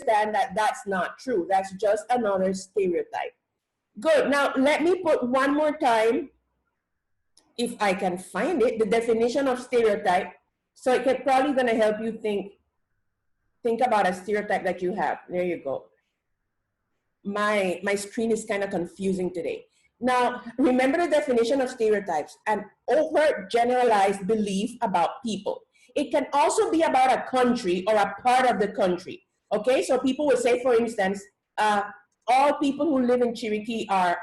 understand that that's not true. That's just another stereotype. Good. Now, let me put one more time, if I can find it, the definition of stereotype. So it can probably going to help you think about a stereotype that you have. There you go. My screen is kind of confusing today. Now, remember the definition of stereotypes: an overgeneralized belief about people. It can also be about a country or a part of the country. Okay, so people will say, for instance, all people who live in Chiriquí are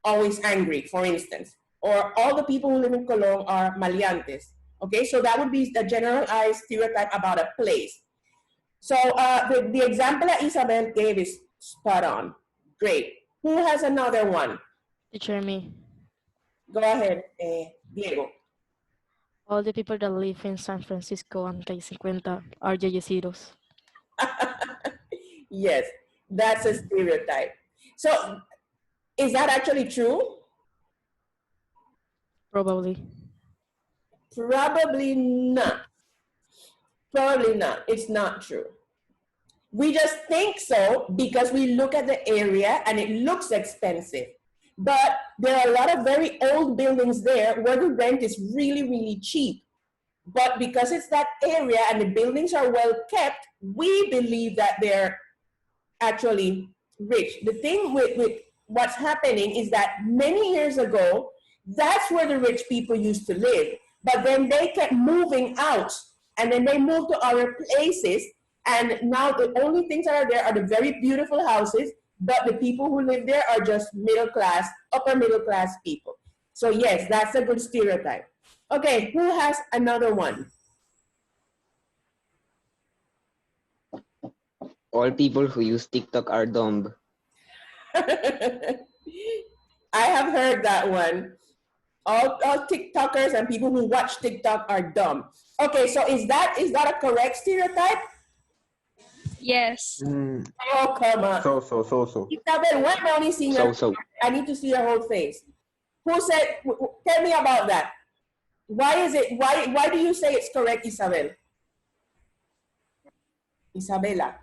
always angry, for instance, or all the people who live in Colón are maleantes. Okay, so that would be the generalized stereotype about a place. So the example that Isabel gave is spot on. Great. Who has another one? Teacher, me. Go ahead, Diego. All the people that live in San Francisco and Calle 50 are yeyecitos. Yes, that's a stereotype. So is that actually true? Probably. Probably not. Probably not. It's not true. We just think so because we look at the area and it looks expensive. But there are a lot of very old buildings there where the rent is really, really cheap. But because it's that area and the buildings are well kept, we believe that they're actually rich. The thing with what's happening is that many years ago, that's where the rich people used to live. But then they kept moving out, and then they moved to other places. And now the only things that are there are the very beautiful houses, but the people who live there are just middle class, upper middle class people. So yes, that's a good stereotype. Okay, who has another one? All people who use TikTok are dumb. I have heard that one. All TikTokers and people who watch TikTok are dumb. Okay, so is that a correct stereotype? Yes. Oh, come on. So. Isabel, why am I only seeing your face? I need to see your whole face. Who said, tell me about that. Why is it, why do you say it's correct, Isabel? Isabella,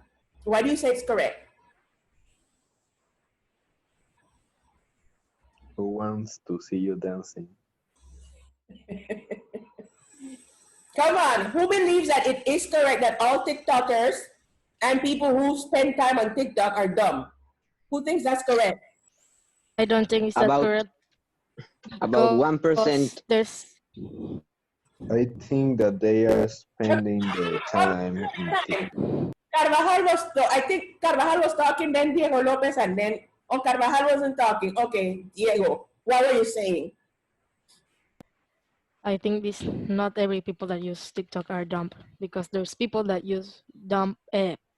why do you say it's correct? Who wants to see you dancing? Come on, who believes that it is correct that all TikTokers and people who spend time on TikTok are dumb? Who thinks that's correct? I don't think it's that correct. About 1%. There's. I think that they are spending their time in TikTok. I think Carvajal was talking, then Diego Lopez, and then, oh, Carvajal wasn't talking. Okay, Diego, what were you saying? I think not every people that use TikTok are dumb, because there's people that use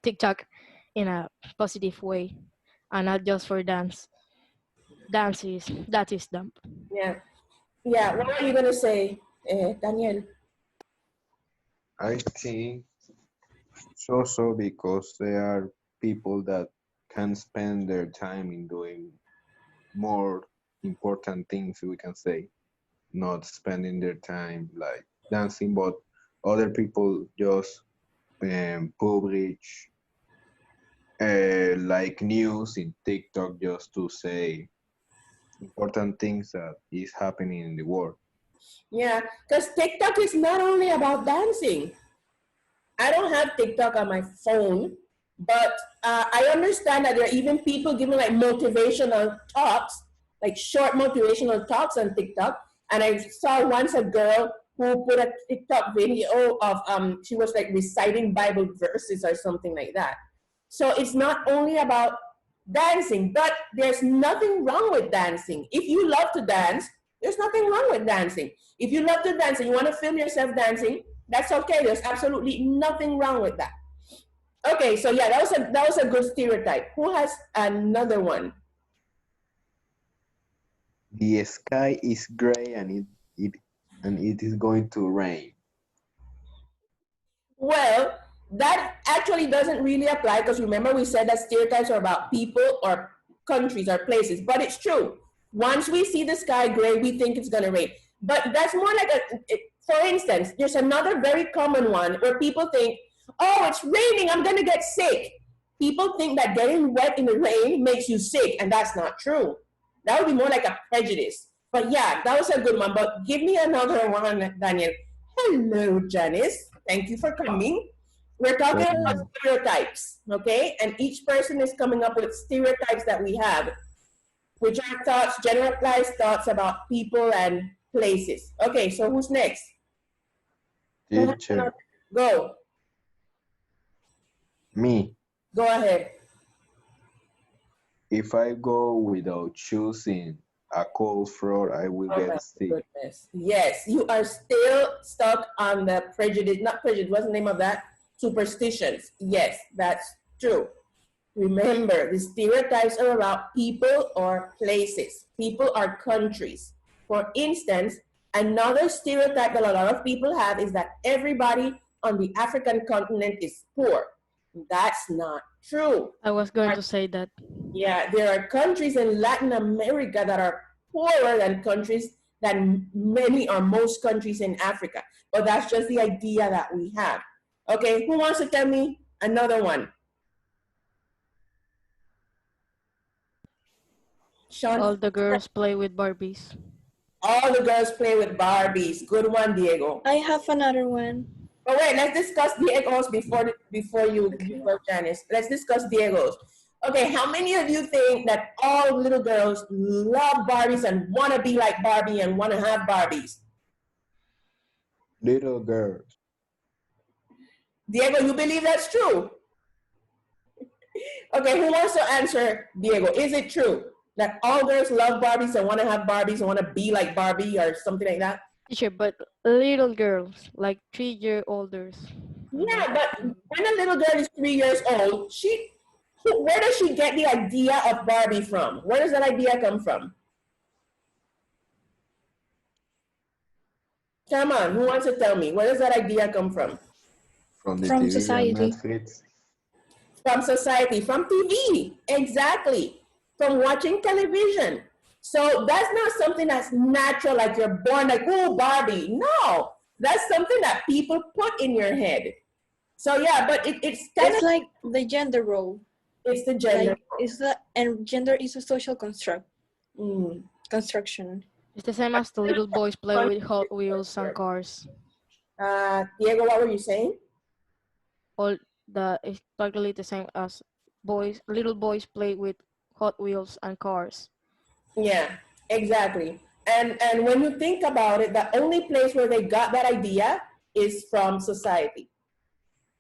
TikTok in a positive way and not just for dance. That is dumb. Yeah. What are you gonna say, Daniel? I think so because there are people that can spend their time in doing more important things, we can say, not spending their time like dancing, but other people just publish like news in TikTok just to say important things that is happening in the world. Yeah, because TikTok is not only about dancing. I don't have TikTok on my phone, but I understand that there are even people giving like motivational talks, like short motivational talks on TikTok. And I saw once a girl who put a TikTok video of, she was like reciting Bible verses or something like that. So it's not only about dancing, but there's nothing wrong with dancing. If you love to dance, there's nothing wrong with dancing. If you love to dance and you want to film yourself dancing, that's okay. There's absolutely nothing wrong with that. Okay, so yeah, that was a good stereotype. Who has another one? The sky is gray and it is going to rain. Well, that actually doesn't really apply, because remember we said that stereotypes are about people or countries or places, but it's true. Once we see the sky gray, we think it's going to rain. But that's more like for instance, there's another very common one where people think, oh, it's raining, I'm going to get sick. people think that getting wet in the rain makes you sick, and that's not true. That would be more like a prejudice. But yeah, that was a good one. But give me another one, Daniel. Hello, Janice. Thank you for coming. We're talking about stereotypes, okay? And each person is coming up with stereotypes that we have, which are thoughts, generalized thoughts about people and places. Okay, so who's next? Teacher, Go. me. Go ahead. If I go without choosing a cold floor, I will Oh my get sick. goodness. Yes, you are still stuck on the prejudice, not prejudice, what's the name of that? Superstitions. Yes, that's true. Remember, the stereotypes are about people or places, people or countries. For instance, another stereotype that a lot of people have is that everybody on the African continent is poor. That's not true. I was going to say that. Yeah, there are countries in Latin America that are poorer than countries than many or most countries in Africa. But that's just the idea that we have. Okay, who wants to tell me another one? Sean? All the girls play with Barbies. All the girls play with Barbies. Good one, Diego. I have another one. But wait, let's discuss Diego's before Janice. Let's discuss Diego's. Okay, how many of you think that all little girls love Barbies and want to be like Barbie and want to have Barbies? Little girls. Diego, you believe that's true? Okay, who wants to answer Diego? Is it true that all girls love Barbies and want to have Barbies and want to be like Barbie or something like that? Teacher, but little girls, like 3-year-olders. Yeah, but when a little girl is 3 years old, where does she get the idea of Barbie from? Where does that idea come from? Come on, who wants to tell me? Where does that idea come from? From the From TV society. and Netflix. From society, from TV, exactly. From watching television. So that's not something that's natural, like you're born like, oh, Barbie. No, that's something that people put in your head. So yeah, but it's kind It's of like the gender role. it's the gender. Like, and gender is a social construction. It's the same as the little boys play with Hot Wheels and cars. Diego, what were you saying? It's totally the same as little boys play with Hot Wheels and cars. Yeah, exactly. And when you think about it, the only place where they got that idea is from society.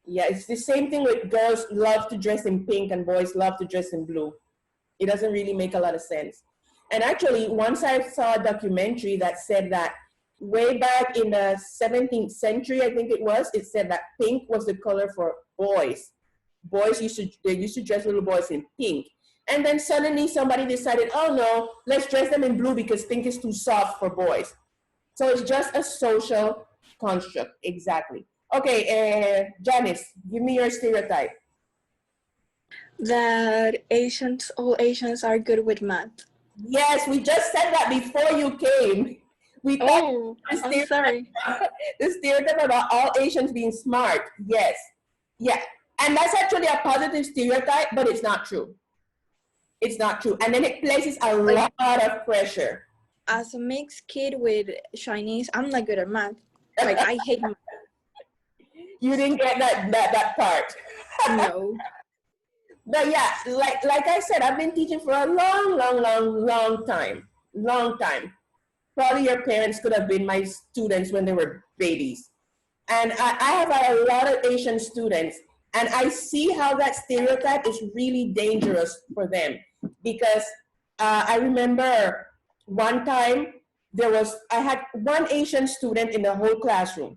Yeah, it's the same thing with girls love to dress in pink and boys love to dress in blue. It doesn't really make a lot of sense. And actually, once I saw a documentary that said that way back in the 17th century, I think it said that pink was the color for boys. Boys used to dress little boys in pink. And then suddenly somebody decided, oh no, let's dress them in blue because pink is too soft for boys. So it's just a social construct, exactly. Okay, Janice, give me your stereotype. That all Asians are good with math. Yes, we just said that before you came. We Oh, I'm sorry. the stereotype about all Asians being smart. Yes. Yeah. And that's actually a positive stereotype, but it's not true. It's not true. And then it places a lot of pressure. As a mixed kid with Chinese, I'm not good at math. Like, I hate math. You didn't get that part. No. But yeah, like I said, I've been teaching for a long time. Long time. Probably your parents could have been my students when they were babies. And I have a lot of Asian students, and I see how that stereotype is really dangerous for them. Because I remember one time I had one Asian student in the whole classroom.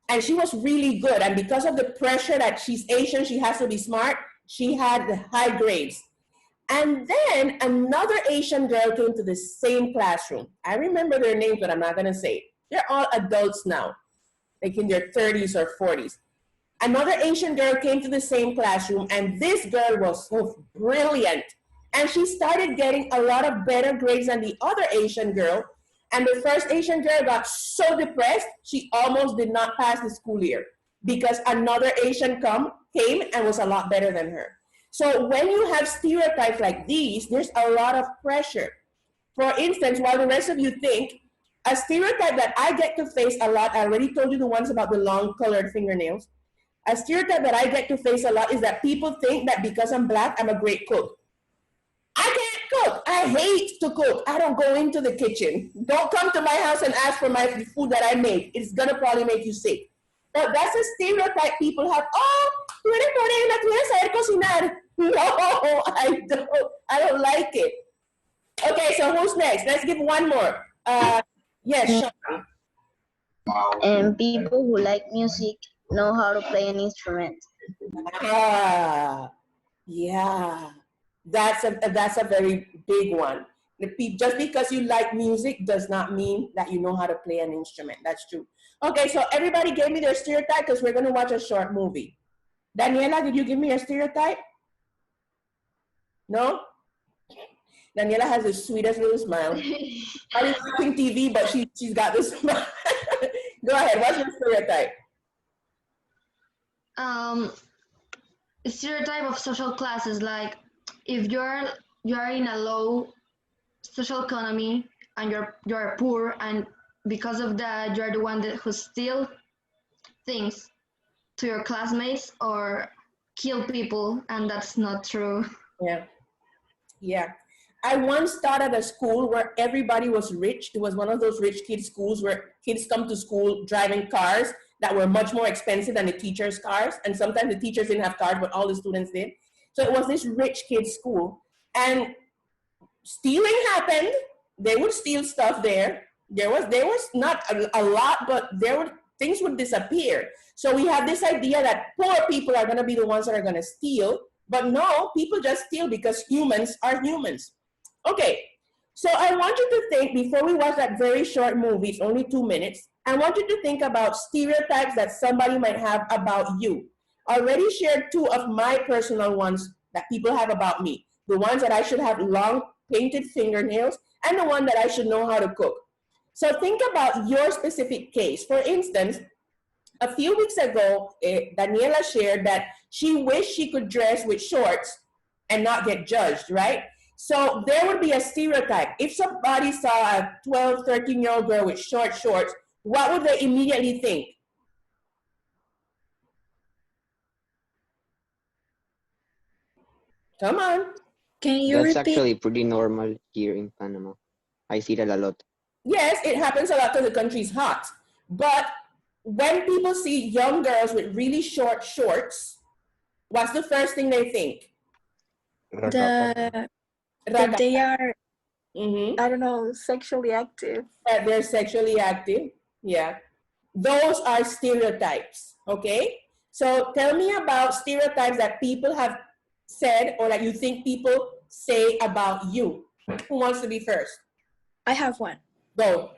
And she was really good. And because of the pressure that she's Asian, she has to be smart, she had the high grades. And then another Asian girl came to the same classroom. I remember their names, but I'm not going to say it. They're all adults now, like in their 30s or 40s. Another Asian girl came to the same classroom, and this girl was so brilliant. And she started getting a lot of better grades than the other Asian girl. And the first Asian girl got so depressed, she almost did not pass the school year because another Asian came and was a lot better than her. So when you have stereotypes like these, there's a lot of pressure. For instance, while the rest of you think, a stereotype that I get to face a lot, I already told you the ones about the long colored fingernails. A stereotype that I get to face a lot is that people think that because I'm Black, I'm a great cook. I can't cook. I hate to cook. I don't go into the kitchen. Don't come to my house and ask for my food that I made. It's gonna probably make you sick. But that's a stereotype people have. Oh, tú eres morena, tú debes saber cocinar. No, I don't like it. Okay, so who's next? Let's give one more. Yes, Sean. And people who like music know how to play an instrument. Ah, yeah. That's a very big one. Just because you like music does not mean that you know how to play an instrument. That's true. Okay, so everybody gave me their stereotype because we're going to watch a short movie. Daniela, did you give me your stereotype? No? Daniela has the sweetest little smile. I'm watching TV, but she's got this smile. Go ahead, what's your stereotype? Stereotype of social classes, like if you're in a low social economy and you're poor, and because of that you're the one who steal things to your classmates or kill people, and that's not true. Yeah. I once taught at a school where everybody was rich. It was one of those rich kids schools where kids come to school driving cars that were much more expensive than the teachers' cars. And sometimes the teachers didn't have cars, but all the students did. So it was this rich kids school. And stealing happened. They would steal stuff there. There was not a lot, but things would disappear. So we have this idea that poor people are going to be the ones that are going to steal. But no, people just steal because humans are humans. Okay, so I want you to think, before we watch that very short movie, it's only 2 minutes, I want you to think about stereotypes that somebody might have about you. I already shared 2 of my personal ones that people have about me. The ones that I should have long painted fingernails, and the one that I should know how to cook. So think about your specific case. For instance, a few weeks ago, Daniela shared that she wished she could dress with shorts and not get judged, right? So there would be a stereotype. If somebody saw a 12, 13-year-old girl with short shorts, what would they immediately think? Come on. Can you That's repeat? actually pretty normal here in Panama. I see that a lot. Yes, it happens a lot because the country's hot. But when people see young girls with really short shorts, what's the first thing they think? That they are, I don't know, sexually active. That they're sexually active. Yeah. Those are stereotypes. Okay? So tell me about stereotypes that people have said or that you think people say about you. Who wants to be first? I have one. Go.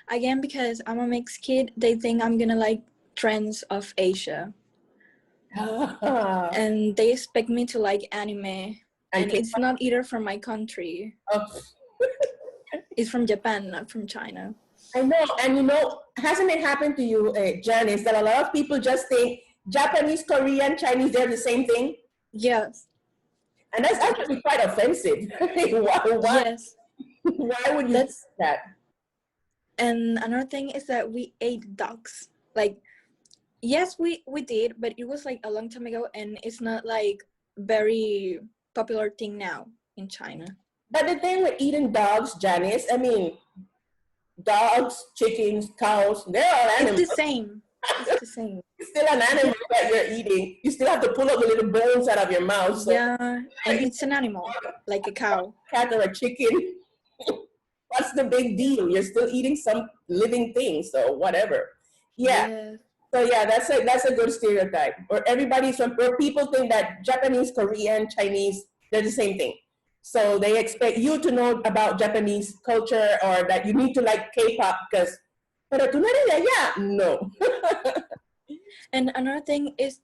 Again, because I'm a mixed kid, they think I'm gonna like trends of Asia. And they expect me to like anime. And it's not either from my country. Oh. It's from Japan, not from China. I know. And you know, hasn't it happened to you, Janice, that a lot of people just think Japanese, Korean, Chinese, they're the same thing? Yes. And that's actually quite offensive. Why? Yes. Why would you do that? And another thing is that we ate ducks. Like, yes, we did, but it was like a long time ago, and it's not like very popular thing now in China. But the thing with eating dogs, Janice, I mean, dogs, chickens, cows, they're all animals. It's the same. It's the same. It's still an animal that you're eating. You still have to pull up the little bones out of your mouth. So. Yeah, and it's an animal, like a cow. Cat or a chicken. What's the big deal? You're still eating some living thing, so whatever. Yeah. Yes. So yeah, that's a good stereotype. Or where people think that Japanese, Korean, Chinese, they're the same thing. So they expect you to know about Japanese culture or that you need to like K-pop because, pero tú no eres de allá. No. And another thing is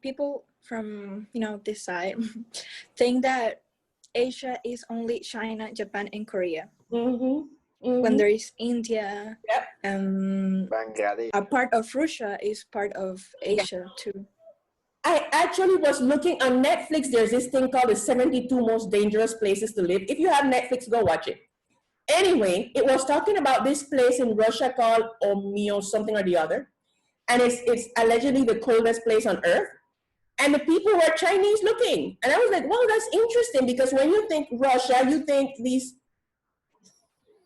people from, this side think that Asia is only China, Japan, and Korea. Mm-hmm. when there is India, Yep. Bangladesh. a part of Russia is part of Asia too. I actually was looking on Netflix. There's this thing called the 72 most dangerous places to live. If you have Netflix, go watch it. Anyway, it was talking about this place in Russia called Omio something or the other. And it's allegedly the coldest place on earth. And the people were Chinese looking. And I was like, wow, that's interesting, because when you think Russia, you think these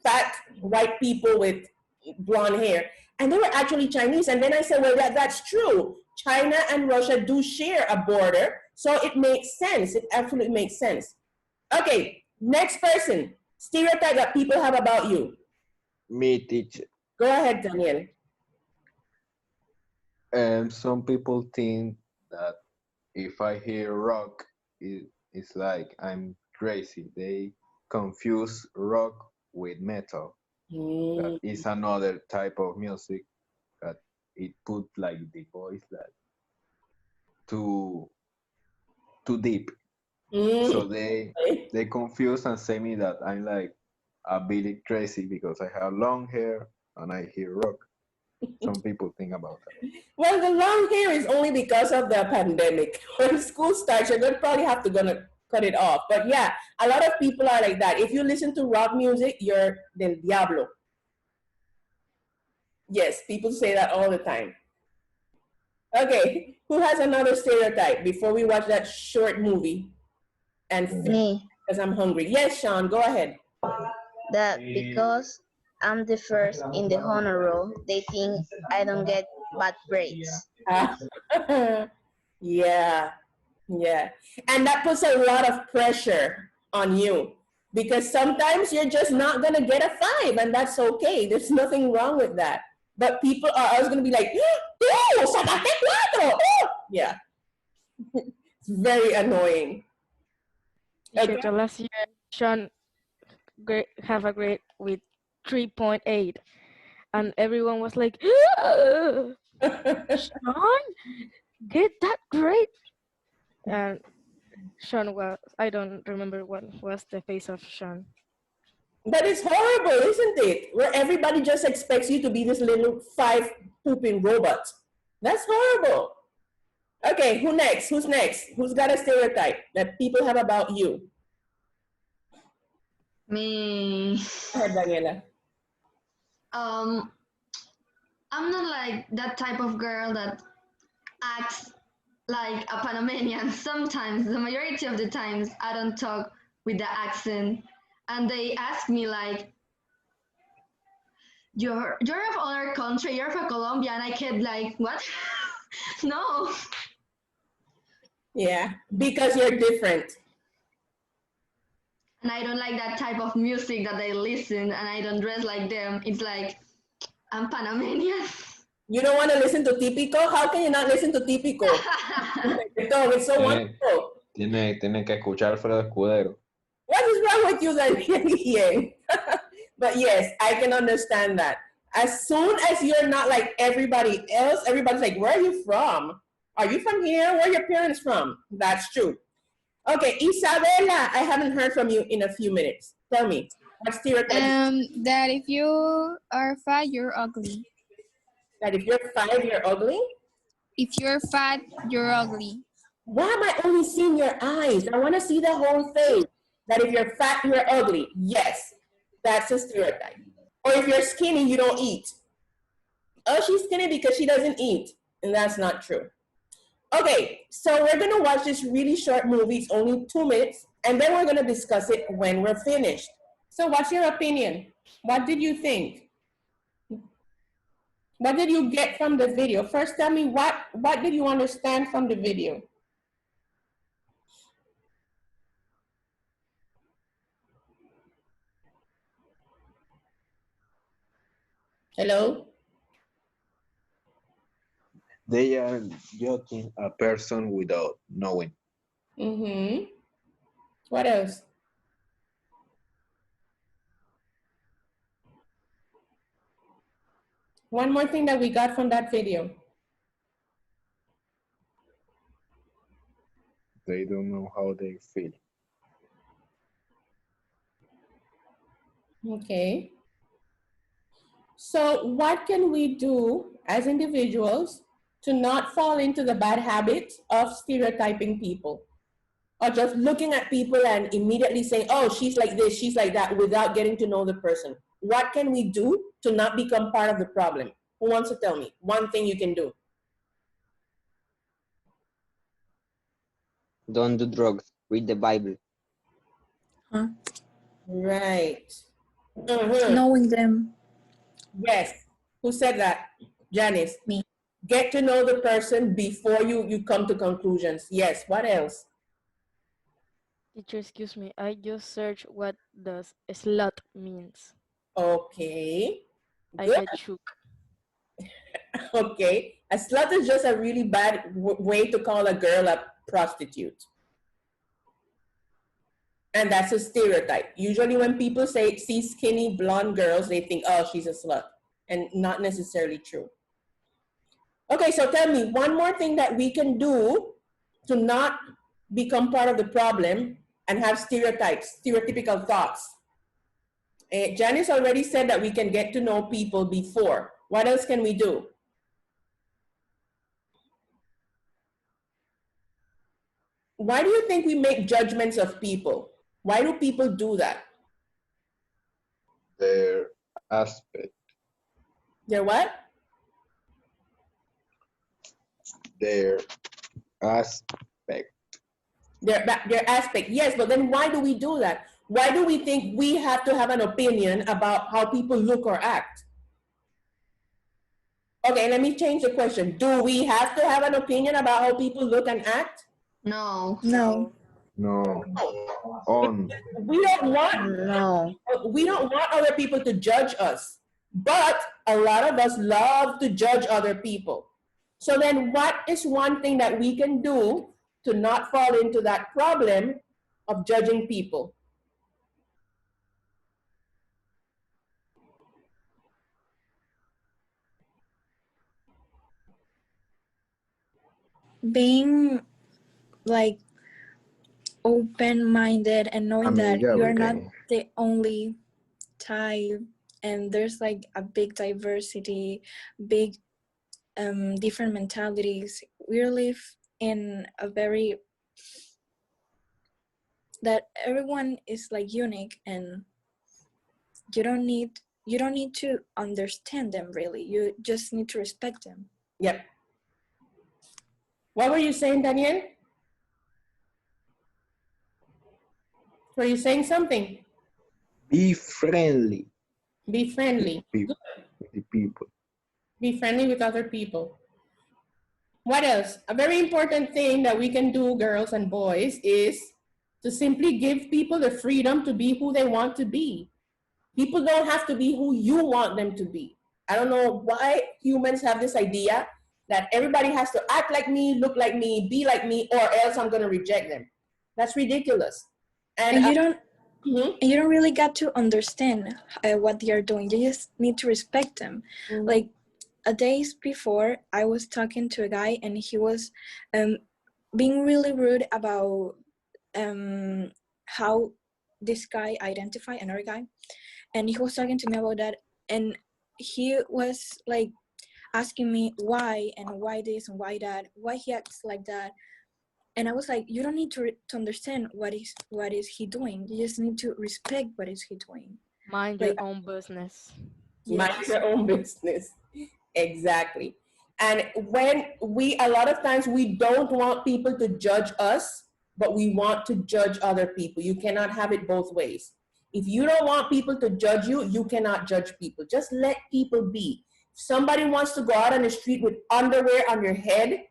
fat white people with blonde hair. And they were actually Chinese. And then I said, well, that's true. China and Russia do share a border. So it makes sense. It absolutely makes sense. Okay, next person. Stereotype that people have about you. Me, teacher. Go ahead, Daniel. Some people think that if I hear rock, it's like I'm crazy. They confuse rock with metal. That is another type of music that it put like the voice like too deep. So they confuse and say me that I'm like a bit crazy because I have long hair and I hear rock. Some people think about that. Well, the long hair is only because of the pandemic. When school starts, you're gonna probably have to cut it off. But yeah, a lot of people are like that. If you listen to rock music, you're del diablo. Yes, people say that all the time. Okay, who has another stereotype before we watch that short movie? And Me, because I'm hungry. Yes, Sean, go ahead. that because I'm the first in the honor roll, they think I don't get bad grades. Yeah, yeah. And that puts a lot of pressure on you, because sometimes you're just not going to get a 5, and that's okay. There's nothing wrong with that. But people are always going to be like, oh, sacaste cuatro. Oh! Yeah. It's very annoying. Teacher, last year, Sean have a grade with 3.8, and everyone was like, Sean, get that grade. And Sean was, I don't remember what was the face of Sean. That is horrible, isn't it? Where everybody just expects you to be this little 5 pooping robot. That's horrible. Okay, who next? Who's next? Who's got a stereotype that people have about you? Me. Go ahead, Daniela. I'm not like that type of girl that acts like a Panamanian. Sometimes, the majority of the times, I don't talk with the accent, and they ask me like, "You're of other country. You're from Colombia," and I kept like, "What? No." Yeah, because you're different. And I don't like that type of music that they listen, and I don't dress like them. It's like, I'm Panamanian. You don't want to listen to Típico? How can you not listen to Típico? It's so wonderful. Tiene que escuchar Alfredo Escudero. What is wrong with you, Daniel? But yes, I can understand that. As soon as you're not like everybody else, everybody's like, where are you from? Are you from here? Where are your parents from? That's true. Okay, Isabella, I haven't heard from you in a few minutes. Tell me, what stereotype? That if you are fat, you're ugly. That if you're 5, you're ugly? If you're fat, you're ugly. Why am I only seeing your eyes? I want to see the whole face. That if you're fat, you're ugly. Yes, that's a stereotype. Or if you're skinny, you don't eat. Oh, she's skinny because she doesn't eat. And that's not true. Okay, so we're going to watch this really short movie. It's only 2 minutes. And then we're going to discuss it when we're finished. So what's your opinion? What did you think? What did you get from the video? First, tell me what did you understand from the video? Hello? They are judging a person without knowing. Mm-hmm. What else? One more thing that we got from that video. They don't know how they feel. Okay. So what can we do as individuals to not fall into the bad habit of stereotyping people? Or just looking at people and immediately saying, oh, she's like this, she's like that, without getting to know the person. What can we do to not become part of the problem? Who wants to tell me one thing you can do? Don't do drugs. Read the Bible. Huh? Right. Mhm. Knowing them. Yes. Who said that? Janice. Me. Get to know the person before you come to conclusions. Yes. What else? Teacher, excuse me. I just searched what does slut means. Okay. I Good. get shook. Okay. A slut is just a really bad way to call a girl a prostitute. And that's a stereotype. Usually when people see skinny blonde girls, they think, oh, she's a slut. And not necessarily true. Okay, so tell me one more thing that we can do to not become part of the problem and have stereotypes, stereotypical thoughts. Janice already said that we can get to know people before. What else can we do? Why do you think we make judgments of people? Why do people do that? Their aspect. Their what? Their aspect. Their aspect. Yes, but then why do we do that? Why do we think we have to have an opinion about how people look or act? Okay, let me change the question. Do we have to have an opinion about how people look and act? No. No. No. On. We don't want No. other people to judge us, but a lot of us love to judge other people. So then what is one thing that we can do to not fall into that problem of judging people? Being like open-minded and knowing that you're not the only type, and there's like a big diversity, big different mentalities. We live in a very that everyone is like unique, and you don't need to understand them really. You just need to respect them. Yep. What were you saying, Daniel? Were you saying something? Be friendly. Be friendly. With the people. Be friendly with other people. What else? A very important thing that we can do, girls and boys, is to simply give people the freedom to be who they want to be. People don't have to be who you want them to be. I don't know why humans have this idea that everybody has to act like me, look like me, be like me, or else I'm going to reject them. That's ridiculous. And you don't really get to understand what they are doing. You just need to respect them. Mm-hmm. Like a days before, I was talking to a guy, and he was being really rude about how this guy identify another guy, and he was talking to me about that, and he was like asking me why and why this and why that, why he acts like that. And I was like, you don't need to understand what is he doing. You just need to respect what is he doing. Mind your own business. Yes. Mind your own business. Exactly. And when a lot of times we don't want people to judge us, but we want to judge other people. You cannot have it both ways. If you don't want people to judge you, you cannot judge people. Just let people be. If somebody wants to go out on the street with underwear on your head,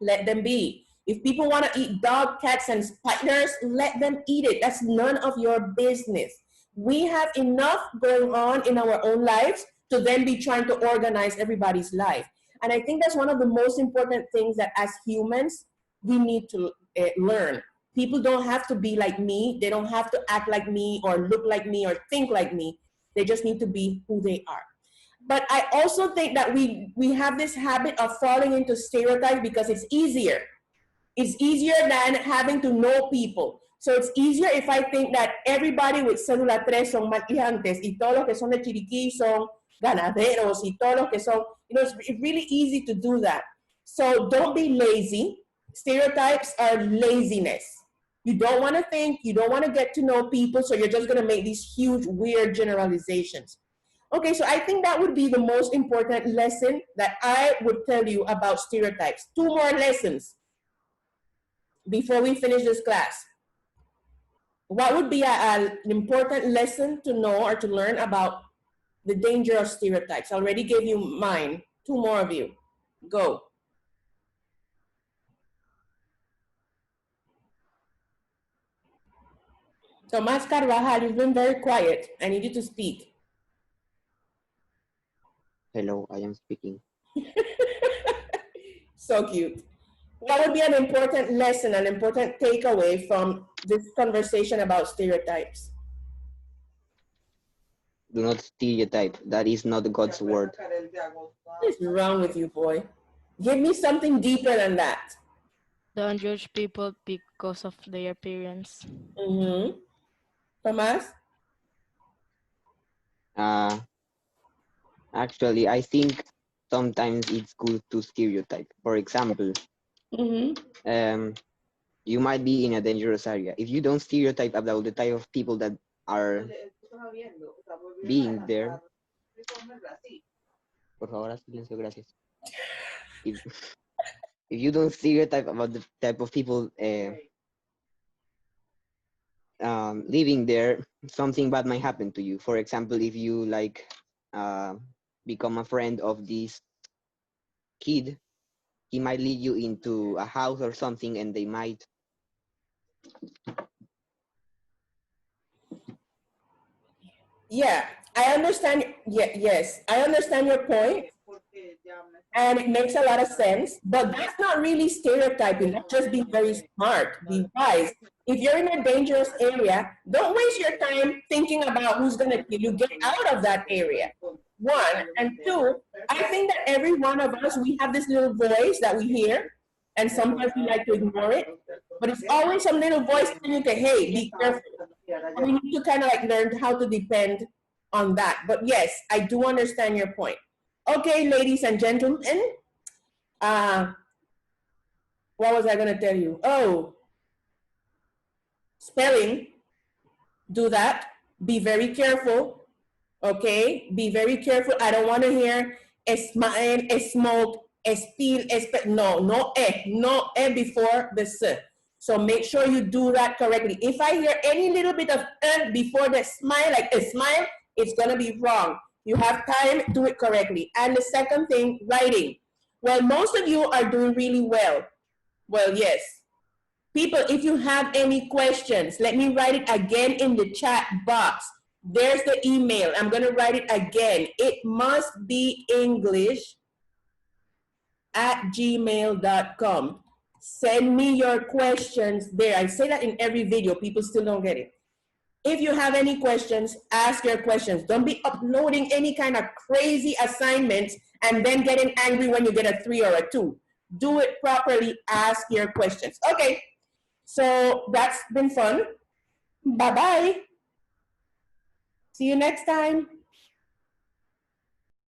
let them be. If people want to eat dog, cats, and spiders, let them eat it. That's none of your business. We have enough going on in our own lives to then be trying to organize everybody's life. And I think that's one of the most important things that as humans, we need to learn. People don't have to be like me. They don't have to act like me or look like me or think like me. They just need to be who they are. But I also think that we have this habit of falling into stereotypes because it's easier. It's easier than having to know people. So it's easier if I think that everybody with célula 3 son maquijantes y todos los que son de Chiriquí son ganaderos y todos los que son, it's really easy to do that. So don't be lazy. Stereotypes are laziness. You don't want to think, you don't want to get to know people, so you're just going to make these huge, weird generalizations. Okay, so I think that would be the most important lesson that I would tell you about stereotypes. 2 more lessons before we finish this class. What would be an important lesson to know or to learn about the danger of stereotypes? I already gave you mine. 2 more of you. Go. Tomás Carvajal, you've been very quiet. I need you to speak. Hello, I am speaking. So cute. What would be an important lesson, an important takeaway from this conversation about stereotypes? Do not stereotype. That is not God's word. What is wrong with you, boy? Give me something deeper than that. Don't judge people because of their appearance. Mm-hmm. Tomás? Actually, I think sometimes it's good to stereotype. For example, you might be in a dangerous area. If you don't stereotype about the type of people that are being there. Por favor, silencio, gracias. If you don't stereotype about the type of people living there, something bad might happen to you. For example, if you become a friend of this kid, he might lead you into a house or something, and they might. Yeah, I understand. Yes, I understand your point. And it makes a lot of sense, but that's not really stereotyping. That's just being very smart, be wise. If you're in a dangerous area, don't waste your time thinking about who's going to kill you. Get out of that area. 1, and 2, I think that every one of us, we have this little voice that we hear, and sometimes we like to ignore it, but it's always some little voice telling you, hey, be careful. And we need to kind of learn how to depend on that. But yes, I do understand your point. Okay, ladies and gentlemen, what was I going to tell you? Oh, spelling, do that. Be very careful, okay? Be very careful. I don't want to hear smile, smoke, spill, no e before the s. So make sure you do that correctly. If I hear any little bit of before the smile, like a smile, it's going to be wrong. You have time, do it correctly. And the second thing, writing. Well, most of you are doing really well. Well, yes. People, if you have any questions, let me write it again in the chat box. There's the email. I'm going to write it again. It must be English@gmail.com. Send me your questions there. I say that in every video. People still don't get it. If you have any questions, ask your questions. Don't be uploading any kind of crazy assignments and then getting angry when you get a 3 or a 2. Do it properly. Ask your questions. Okay, so that's been fun. Bye-bye. See you next time.